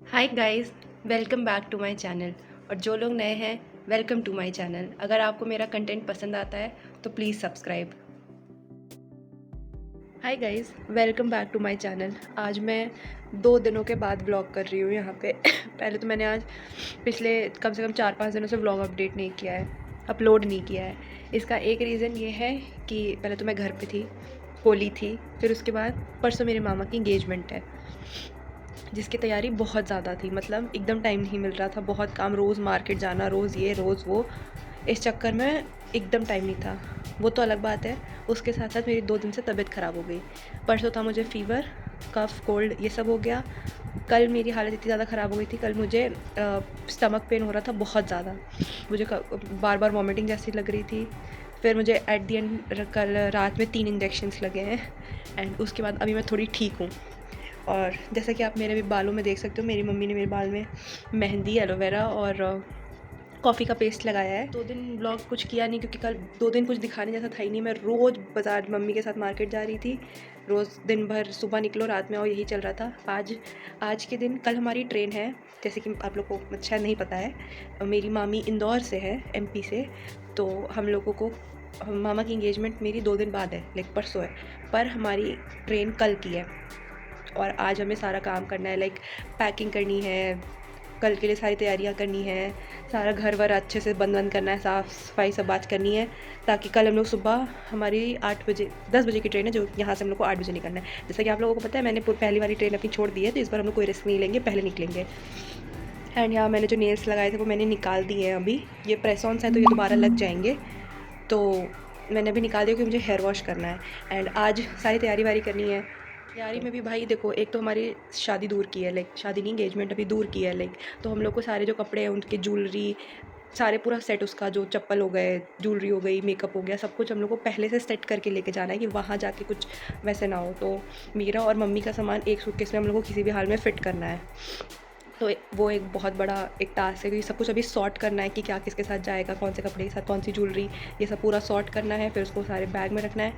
Hi guys, welcome back to my channel. और जो लोग नए हैं, वेलकम टू माय चैनल। अगर आपको मेरा कंटेंट पसंद आता है तो please subscribe. Hi guys, welcome back to my channel. आज मैं 2 दिनों के बाद व्लॉग कर रही हूँ यहाँ पे। पहले तो मैंने आज पिछले कम से कम 4-5 दिनों से व्लॉग अपडेट नहीं किया है, अपलोड नहीं किया है। इसका एक रीज़न ये है कि पहले तो मैं घर पे थी, होली थी, फिर उसके बाद परसों मेरे मामा की इंगेजमेंट है, जिसकी तैयारी बहुत ज़्यादा थी। मतलब एकदम टाइम नहीं मिल रहा था, बहुत काम, रोज़ मार्केट जाना, रोज़ ये रोज़ वो, इस चक्कर में एकदम टाइम नहीं था। वो तो अलग बात है, उसके साथ साथ मेरी 2 दिन से तबीयत ख़राब हो गई। परसों था मुझे फ़ीवर, कफ़, कोल्ड, ये सब हो गया। कल मेरी हालत इतनी ज़्यादा ख़राब हो गई थी, कल मुझे स्टमक पेन हो रहा था बहुत ज़्यादा। मुझे बार बार वॉमिटिंग जैसी लग रही थी। फिर मुझे एट दी एंड कल रात में 3 इंजेक्शंस लगे हैं एंड उसके बाद अभी मैं थोड़ी ठीक हूँ। और जैसा कि आप मेरे भी बालों में देख सकते हो, मेरी मम्मी ने मेरे बाल में मेहंदी, एलोवेरा और कॉफ़ी का पेस्ट लगाया है। 2 दिन ब्लॉग कुछ किया नहीं क्योंकि कल 2 दिन कुछ दिखाने जैसा था ही नहीं। मैं रोज़ बाज़ार मम्मी के साथ मार्केट जा रही थी, रोज़ दिन भर, सुबह निकलो रात में आओ, यही चल रहा था। आज के दिन, कल हमारी ट्रेन है, जैसे कि आप लोग को शायद नहीं पता है, मेरी मामी इंदौर से है, एमपी से। तो हम लोगों को, मामा की इंगेजमेंट मेरी 2 दिन बाद है, लाइक परसों है, पर हमारी ट्रेन कल की है। और आज हमें सारा काम करना है, लाइक पैकिंग करनी है, कल के लिए सारी तैयारियां करनी है, सारा घर वर अच्छे से बंद करना है, साफ़ सफाई सब बात करनी है, ताकि कल हम लोग सुबह, हमारी 8 बजे 10 बजे की ट्रेन है, जो यहाँ से हम लोग को 8 बजे निकलना है। जैसा कि आप लोगों को पता है, मैंने पहली वाली ट्रेन अपनी छोड़ दी है, तो इस बार हम लोग कोई रिस्क नहीं लेंगे, पहले निकलेंगे। एंड यहाँ मैंने जो नेल्स लगाए थे वो मैंने निकाल दिए हैं अभी। ये प्रेस ऑन्स है तो ये दोबारा लग जाएंगे, तो मैंने अभी निकाल दिया क्योंकि मुझे हेयर वॉश करना है। एंड आज सारी तैयारी वारी करनी है। तैयारी में भी भाई देखो, एक तो हमारी शादी दूर की है, लाइक शादी नहीं, एंगेजमेंट अभी दूर की है, लाइक तो हम लोग को सारे जो कपड़े हैं उनके, ज्वेलरी, सारे पूरा सेट, उसका जो चप्पल हो गए, ज्वेलरी हो गई, मेकअप हो गया, सब कुछ हम लोग को पहले से सेट करके लेके जाना है कि वहाँ जाके कुछ वैसे ना हो। तो मेरा और मम्मी का सामान एक सूटकेस में हम लोग को किसी भी हाल में फ़िट करना है। तो वो एक बहुत बड़ा एक टास्क है, क्योंकि सब कुछ अभी सॉर्ट करना है कि क्या किसके साथ जाएगा, कौन से कपड़े के साथ, कौन सी ज्वेलरी, ये सब पूरा सॉर्ट करना है, फिर उसको सारे बैग में रखना है,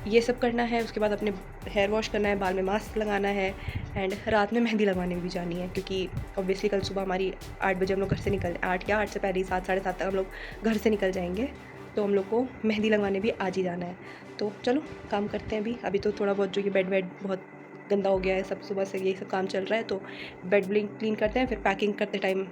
ये सब करना है। उसके बाद अपने हेयर वॉश करना है, बाल में मास्क लगाना है, एंड रात में मेहंदी लगवाने भी जानी है, क्योंकि ऑब्वियसली कल सुबह हमारी 8 बजे हम लोग घर से निकल, 8 या 8 से पहले ही 7 साढ़े 7 तक हम लोग घर से निकल जाएंगे। तो हम लोग को मेहंदी लगवाने भी आज ही जाना है। तो चलो काम करते हैं अभी तो थोड़ा बहुत जो ये बेड वेड बहुत गंदा हो गया है, सब सुबह से यही सब काम चल रहा है, तो बेड ब्लिंग क्लीन करते हैं, फिर पैकिंग करते टाइम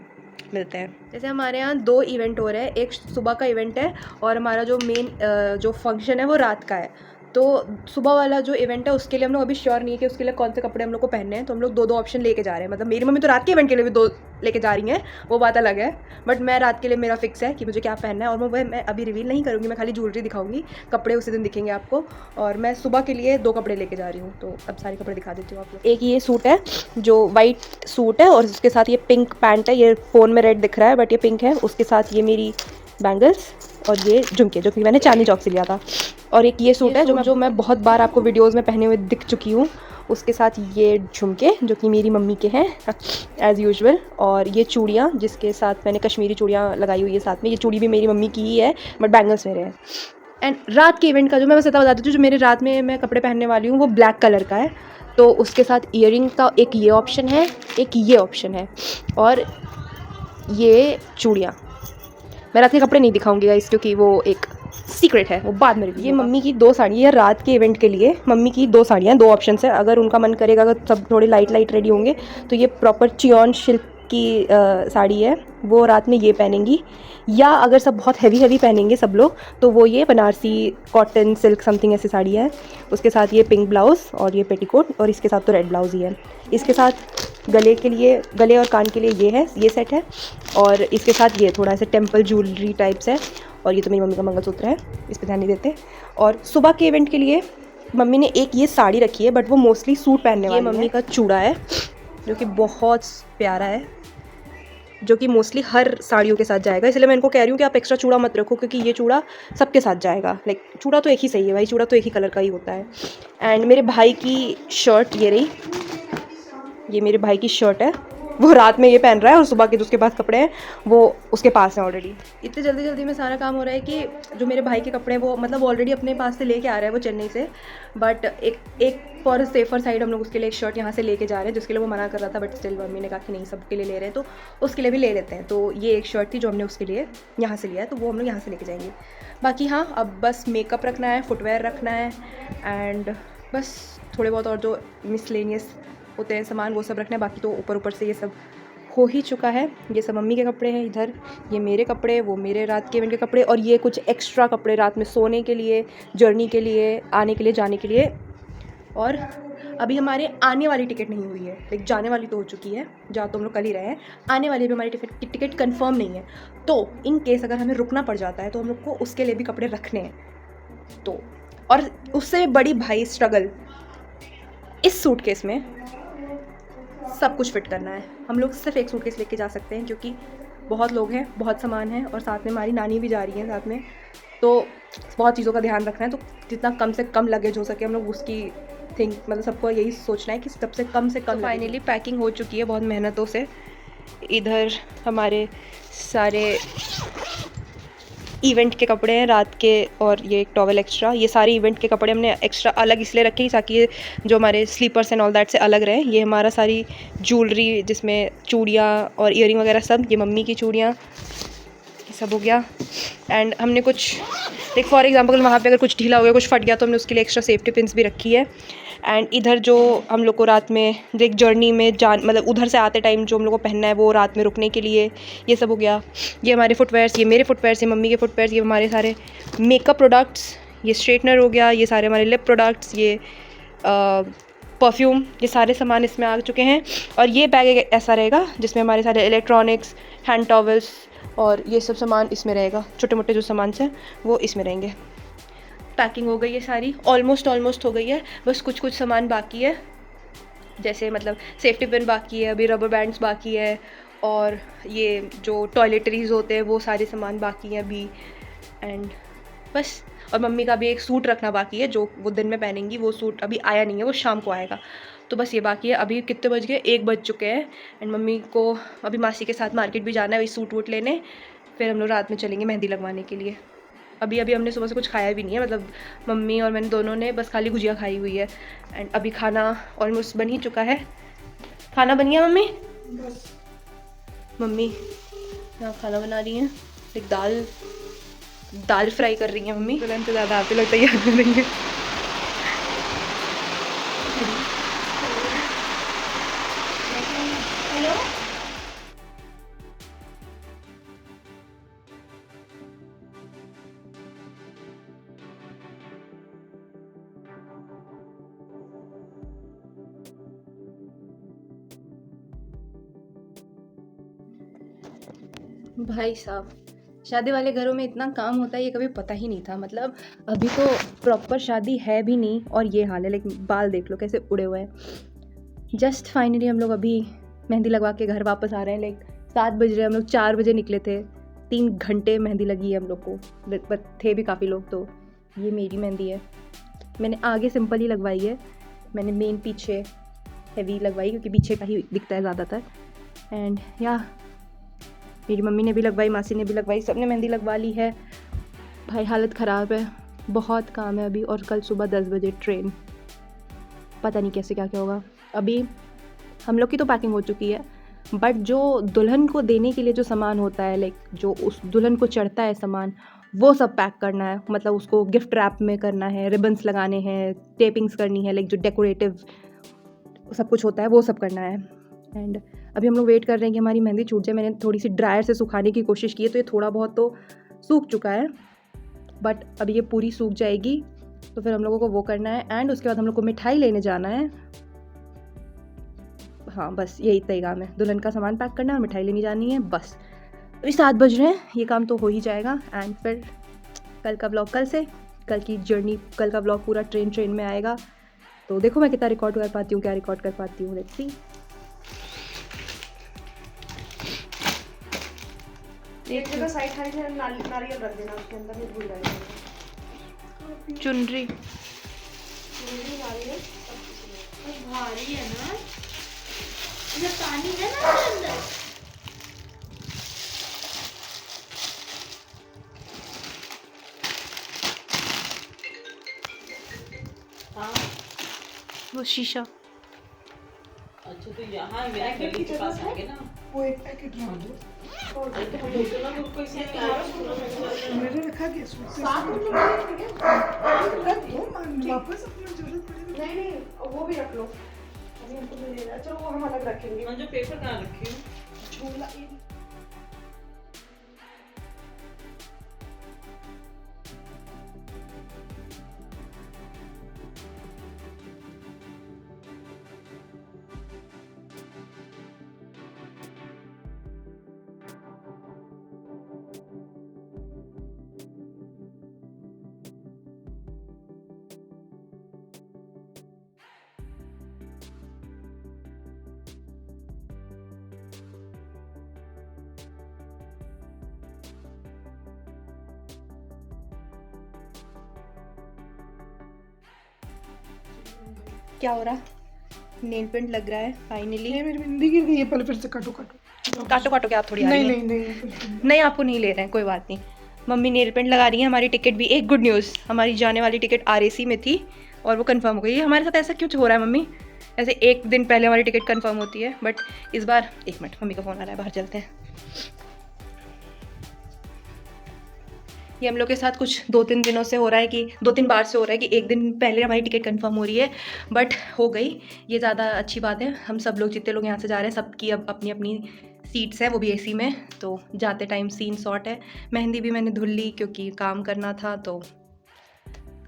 मिलते हैं। जैसे हमारे यहाँ 2 इवेंट हो रहे हैं, एक सुबह का इवेंट है और हमारा जो मेन जो फंक्शन है वो रात का है। तो सुबह वाला जो इवेंट है उसके लिए हम लोग अभी श्योर नहीं है कि उसके लिए कौन से कपड़े हम लोग को पहनने हैं, तो हम लोग 2 ऑप्शन लेके जा रहे हैं। मतलब मेरी मम्मी तो रात के इवेंट के लिए भी 2 लेके जा रही हैं, वो बात अलग है, बट मैं रात के लिए मेरा फिक्स है कि मुझे क्या पहनना है। और मैं अभी रिवील नहीं करूँगी, मैं खाली ज्वेलरी दिखाऊंगी, कपड़े उसी दिन दिखेंगे आपको। और मैं सुबह के लिए 2 कपड़े लेके जा रही हूँ, तो अब सारे कपड़े दिखा देती हूँ आप लोग। एक ये सूट है जो वाइट सूट है और उसके साथ ये पिंक पैंट है, ये फ़ोन में रेड दिख रहा है बट ये पिंक है। उसके साथ ये मेरी बैंगल्स और ये झुमके, जो कि मैंने चांदनी चौक से लिया था। और एक ये सूट है जो मैं बहुत बार आपको वीडियोस में पहने हुए दिख चुकी हूँ। उसके साथ ये झुमके जो कि मेरी मम्मी के हैं एज़ यूजुअल, और ये चूड़ियाँ जिसके साथ मैंने कश्मीरी चूड़ियाँ लगाई हुई है साथ में। ये चूड़ी भी मेरी मम्मी की ही है बट बैंगल्स मेरे हैं। एंड रात के इवेंट का जो मैं बस इतना बता देती हूँ, जो मेरे रात में मैं कपड़े पहनने वाली हूँ वो ब्लैक कलर का है। तो उसके साथ ईयरिंग का एक ये ऑप्शन है, एक ये ऑप्शन है, और ये चूड़ियाँ। मैं रात के कपड़े नहीं दिखाऊंगी गाइस, क्योंकि वो एक सीक्रेट है, वो बाद में। ये मम्मी की 2 साड़ी है रात के इवेंट के लिए। मम्मी की 2 साड़ियाँ, 2 ऑप्शन है, अगर उनका मन करेगा, अगर सब थोड़े लाइट रेडी होंगे तो ये प्रॉपर चियॉन सिल्क की साड़ी है, वो रात में ये पहनेंगी। या अगर सब बहुत हैवी पहनेंगे सब लोग, तो वो ये बनारसी कॉटन सिल्क समथिंग ऐसी साड़ी है। उसके साथ ये पिंक ब्लाउज़ और ये पेटीकोट, और इसके साथ तो रेड ब्लाउज़ ही है। इसके साथ गले के लिए, गले और कान के लिए ये है, ये सेट है, और इसके साथ ये थोड़ा सा टेम्पल ज्वेलरी टाइप्स है। और ये तो मेरी मम्मी का मंगलसूत्र है, इस पर ध्यान नहीं देते। और सुबह के इवेंट के लिए मम्मी ने एक ये साड़ी रखी है, बट वो मोस्टली सूट पहनने वाली है। ये मम्मी का चूड़ा है जो कि बहुत प्यारा है, जो कि मोस्टली हर साड़ियों के साथ जाएगा, इसलिए मैं इनको कह रही हूँ कि आप एक्स्ट्रा चूड़ा मत रखो, क्योंकि ये चूड़ा सबके साथ जाएगा। लाइक चूड़ा तो एक ही सही है भाई, चूड़ा तो एक ही कलर का ही होता है। एंड मेरे भाई की शर्ट ये रही, ये मेरे भाई की शर्ट है, वो रात में ये पहन रहा है और सुबह के जो उसके पास कपड़े हैं वो उसके पास हैं ऑलरेडी। इतने जल्दी जल्दी में सारा काम हो रहा है कि जो मेरे भाई के कपड़े हैं वो मतलब ऑलरेडी अपने पास से लेके आ रहा है वो चेन्नई से, बट एक फॉर सेफर साइड हम लोग उसके लिए एक शर्ट यहाँ से लेके जा रहे हैं, जिसके लिए वो मना कर रहा था, बट स्टिल मम्मी ने कहा कि नहीं सबके लिए ले रहे हैं तो उसके लिए भी ले लेते हैं। तो ये एक शर्ट थी जो हमने उसके लिए यहाँ से लिया है, तो वो हम लोग यहाँ से लेके जाएंगे। बाकी हाँ, अब बस मेकअप रखना है, फुटवेयर रखना है, एंड बस थोड़े बहुत और जो मिसलेनियस होते हैं सामान वो सब रखना है। बाकी तो ऊपर ऊपर से ये सब हो ही चुका है। ये सब मम्मी के कपड़े हैं इधर, ये मेरे कपड़े, वो मेरे रात के इवेंट के कपड़े, और ये कुछ एक्स्ट्रा कपड़े रात में सोने के लिए, जर्नी के लिए, आने के लिए, जाने के लिए। और अभी हमारे आने वाली टिकट नहीं हुई है, लाइक जाने वाली तो हो चुकी है, जा तो हम लोग कल ही रहे हैं, आने वाली भी हमारी टिकट कंफर्म नहीं है। तो इन केस अगर हमें रुकना पड़ जाता है तो हम लोग को उसके लिए भी कपड़े रखने हैं। तो और उससे बड़ी भाई स्ट्रगल, इस सूटकेस में सब कुछ फिट करना है। हम लोग सिर्फ एक सूटकेस लेके जा सकते हैं क्योंकि बहुत लोग हैं, बहुत सामान है, और साथ में हमारी नानी भी जा रही है साथ में, तो बहुत चीज़ों का ध्यान रखना है। तो जितना कम से कम लगेज हो सके हम लोग उसकी मतलब सबको यही सोचना है कि सबसे कम से कम। फाइनली पैकिंग हो चुकी है बहुत मेहनतों से। इधर हमारे सारे इवेंट के कपड़े हैं रात के, और ये एक टॉवल एक्स्ट्रा, ये सारे इवेंट के कपड़े हमने एक्स्ट्रा अलग इसलिए रखे ताकि ये जो हमारे स्लीपर्स एंड ऑल दैट से अलग रहे। ये हमारा सारी ज्वेलरी जिसमें चूड़ियाँ और ईयरिंग वगैरह सब, ये मम्मी की चूड़ियाँ, ये सब हो गया। एंड हमने कुछ लाइक फॉर एग्जांपल वहाँ पे अगर कुछ ढीला हो गया, कुछ फट गया, तो हमने उसके लिए एक्स्ट्रा सेफ्टी पिन्स भी रखी है। एंड इधर जो हम लोग को रात में एक जर्नी में मतलब उधर से आते टाइम जो हम लोग को पहनना है वो रात में रुकने के लिए, ये सब हो गया। ये हमारे फुटवेयर्स, ये मेरे फुटवेयर्स, ये मम्मी के फुटवेयर्स, ये हमारे सारे मेकअप प्रोडक्ट्स, ये स्ट्रेटनर हो गया, ये सारे हमारे लिप प्रोडक्ट्स, ये परफ्यूम, ये सारे सामान इसमें आ चुके हैं। और ये बैग ऐसा रहेगा जिसमें हमारे सारे इलेक्ट्रॉनिक्स, हैंड टॉवल्स और ये सब सामान इसमें रहेगा, छोटे मोटे जो सामान हैं वो इसमें रहेंगे। पैकिंग हो गई है सारी, ऑलमोस्ट हो गई है, बस कुछ कुछ सामान बाकी है, जैसे मतलब सेफ्टी पिन बाकी है, अभी रबर बैंड्स बाकी है, और ये जो टॉयलेटरीज होते हैं वो सारे सामान बाकी हैं अभी। एंड बस, और मम्मी का भी एक सूट रखना बाकी है जो वो दिन में पहनेंगी, वो सूट अभी आया नहीं है, वो शाम को आएगा। तो बस ये बाकी है। अभी कितने बज गए, 1 बज चुके हैं। एंड मम्मी को अभी मासी के साथ मार्केट भी जाना है वही सूट वूट लेने, फिर हम लोग रात में चलेंगे मेहंदी लगवाने के लिए। अभी हमने सुबह से कुछ खाया भी नहीं है, मतलब मम्मी और मैंने दोनों ने बस खाली गुजिया खाई हुई है। एंड अभी खाना ऑलमोस्ट बन ही चुका है। खाना बन गया मम्मी? मम्मी यहाँ खाना बना रही हैं, एक दाल फ्राई कर रही हैं मम्मी। तुरंत ज़्यादा आते लोग तैयार कर देंगे। भाई साहब, शादी वाले घरों में इतना काम होता है ये कभी पता ही नहीं था। मतलब अभी तो प्रॉपर शादी है भी नहीं और ये हाल है, लेकिन बाल देख लो कैसे उड़े हुए हैं। जस्ट फाइनली हम लोग अभी मेहंदी लगवा के घर वापस आ रहे हैं। लाइक 7 बज रहे, हम लोग 4 बजे निकले थे, 3 घंटे मेहंदी लगी है हम लोग को, पर थे भी काफ़ी लोग। तो ये मेरी मेहंदी है, मैंने आगे सिंपल ही लगवाई है, मैंने मेन पीछे हैवी लगवाई क्योंकि पीछे का ही दिखता है ज़्यादातर। एंड या मेरी मम्मी ने भी लगवाई, मासी ने भी लगवाई, सबने मेहंदी लगवा ली है। भाई हालत ख़राब है, बहुत काम है अभी, और कल सुबह 10 बजे ट्रेन, पता नहीं कैसे क्या क्या होगा। अभी हम लोग की तो पैकिंग हो चुकी है, बट जो दुल्हन को देने के लिए जो सामान होता है, लाइक जो उस दुल्हन को चढ़ता है सामान, वो सब पैक करना है। मतलब उसको गिफ्ट रैप में करना है, रिबन्स लगाने हैं, टेपिंग्स करनी है, लाइक जो डेकोरेटिव सब कुछ होता है वो सब करना है। एंड अभी हम लोग वेट कर रहे हैं कि हमारी मेहंदी छूट जाए। मैंने थोड़ी सी ड्रायर से सुखाने की कोशिश की है, तो ये थोड़ा बहुत तो सूख चुका है, बट अभी ये पूरी सूख जाएगी तो फिर हम लोगों को वो करना है। एंड उसके बाद हम लोग को मिठाई लेने जाना है। हाँ बस यही तय काम है, दुल्हन का सामान पैक करना है और मिठाई लेनी जानी है। बस अभी 7 बज रहे हैं, ये काम तो हो ही जाएगा। एंड फिर कल का ब्लॉग कल की जर्नी, कल का ब्लॉग पूरा ट्रेन में आएगा। तो देखो मैं कितना रिकॉर्ड कर पाती हूँ, क्या रिकॉर्ड कर पाती हूँ, लेट्स सी। एक जगह साइड में नारियल रख देना, उसके अंदर में भूल जाएगा। चुनरी नारियल भारी है ना, ये पानी है ना वो शीशा। अच्छा तो यहाँ मेरा गली के पास आ गया ना, वो एक पैकेट रख दो। मेरे रखा गया साथ में रख दो, वापस अपनी जरूरत पड़ेगी। नहीं नहीं वो भी रख लो, अभी हमको नहीं लेना। चलो वो हम अलग रखेंगे। जो पेपर कहाँ रखे हो? छोला क्या हो रहा? नेल पेंट लग रहा है फाइनली। ये मेरी बिंदी गिर गई है, पहले फिर से काटो काटो काटो काटो क्या आप थोड़ी आ नहीं रही हैं? नहीं नहीं नहीं आपको नहीं ले रहे हैं, कोई बात नहीं। मम्मी नेल पेंट लगा रही है। हमारी टिकट भी, एक गुड न्यूज़, हमारी जाने वाली टिकट RAC में थी और वो कंफर्म हो गई है। हमारे साथ ऐसा क्यों हो रहा है मम्मी? ऐसे एक दिन पहले हमारी टिकट कंफर्म होती है, बट इस बार, एक मिनट मम्मी का फ़ोन आ रहा है, बाहर चलते हैं। ये हम लोग के साथ कुछ 2-3 दिनों से हो रहा है कि 2-3 बार से हो रहा है कि एक दिन पहले हमारी टिकट कंफर्म हो रही है, बट हो गई। ये ज़्यादा अच्छी बात है। हम सब लोग जितने लोग यहाँ से जा रहे हैं सबकी अब अपनी अपनी सीट्स हैं, वो भी AC में, तो जाते टाइम सीन शॉर्ट है। मेहंदी भी मैंने धुल ली क्योंकि काम करना था, तो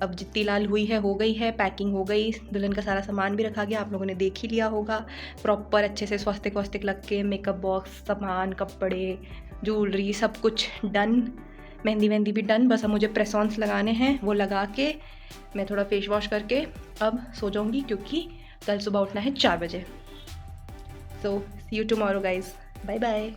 अब जितनी लाल हुई है हो गई है। पैकिंग हो गई, दुल्हन का सारा सामान भी रखा गया, आप लोगों ने देख ही लिया होगा। प्रॉपर अच्छे से स्वस्तिक वस्तिक लग के, मेकअप बॉक्स, सामान, कपड़े, ज्वेलरी, सब कुछ डन। मेहंदी वेहंदी भी डन, बस अब मुझे प्रेस ऑन्स लगाने हैं। वो लगा के मैं थोड़ा फेस वॉश करके अब सो जाऊँगी क्योंकि कल सुबह उठना है 4 बजे। So see you tomorrow guys, bye bye.